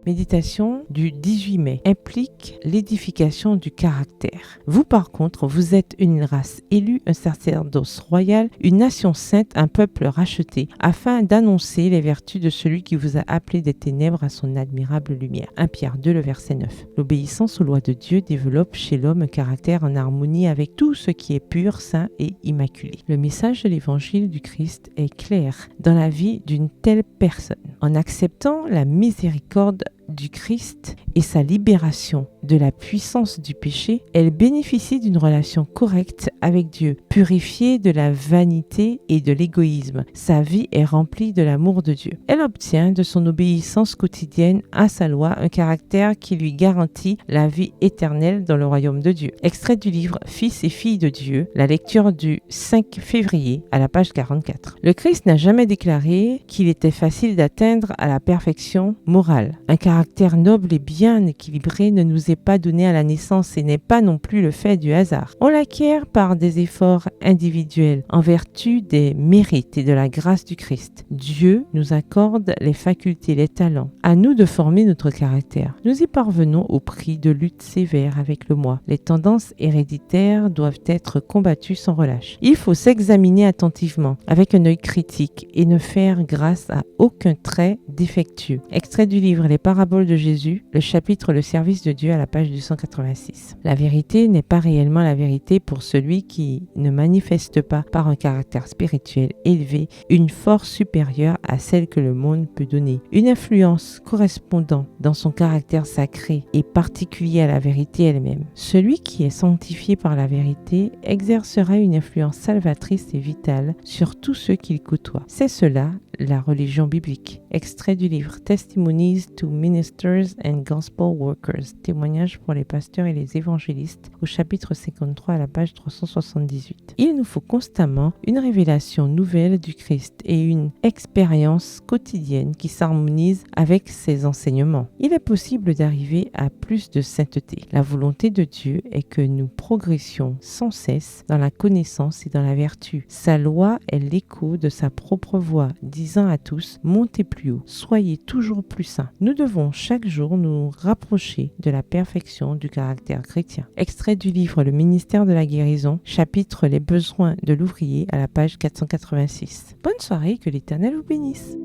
méditation du 18 mai implique l'édification du caractère. Vous, par contre, vous êtes une race élue, un sacerdoce royal, une nation sainte, un peuple racheté, afin d'annoncer les vertus de celui qui vous a appelé des ténèbres à son admirable lumière. 1 Pierre 2, le verset 9. L'obéissance aux lois de Dieu développe chez l'homme un caractère en harmonie avec tout ce qui est pur, saint et immaculé. Le message de l'évangile du Christ est clair dans la vie d'une telle personne. En acceptant la miséricorde du Christ et sa libération de la puissance du péché, elle bénéficie d'une relation correcte avec Dieu, purifiée de la vanité et de l'égoïsme. Sa vie est remplie de l'amour de Dieu. Elle obtient de son obéissance quotidienne à sa loi un caractère qui lui garantit la vie éternelle dans le royaume de Dieu. Extrait du livre Fils et filles de Dieu, la lecture du 5 février à la page 44. Le Christ n'a jamais déclaré qu'il était facile d'atteindre à la perfection morale. Un caractère noble et bien équilibré ne nous est pas donné à la naissance et n'est pas non plus le fait du hasard. On l'acquiert par des efforts individuels en vertu des mérites et de la grâce du Christ. Dieu nous accorde les facultés, les talents. À nous de former notre caractère. Nous y parvenons au prix de luttes sévères avec le moi. Les tendances héréditaires doivent être combattues sans relâche. Il faut s'examiner attentivement avec un œil critique et ne faire grâce à aucun trait défectueux. Extrait du livre Les Paraboles de Jésus, le chapitre Le service de Dieu à la page 286. La vérité n'est pas réellement la vérité pour celui qui ne manifeste pas par un caractère spirituel élevé une force supérieure à celle que le monde peut donner. Une influence correspondant dans son caractère sacré et particulier à la vérité elle-même. Celui qui est sanctifié par la vérité exercera une influence salvatrice et vitale sur tous ceux qu'il côtoie. C'est cela la religion biblique. Extrait du livre Testimonies to Ministers and Gospel Workers, témoignages pour les pasteurs et les évangélistes, au chapitre 53 à la page 378. Il nous faut constamment une révélation nouvelle du Christ et une expérience quotidienne qui s'harmonise avec ses enseignements. Il est possible d'arriver à plus de sainteté. La volonté de Dieu est que nous progressions sans cesse dans la connaissance et dans la vertu. Sa loi est l'écho de sa propre voix, disant à tous, montez plus haut, soyez toujours plus saints. Nous devons chaque jour nous rapprocher de la perfection du caractère chrétien. Extrait du livre Le ministère de la guérison, chapitre Les besoins de l'ouvrier à la page 486. Bonne soirée, que l'Éternel vous bénisse.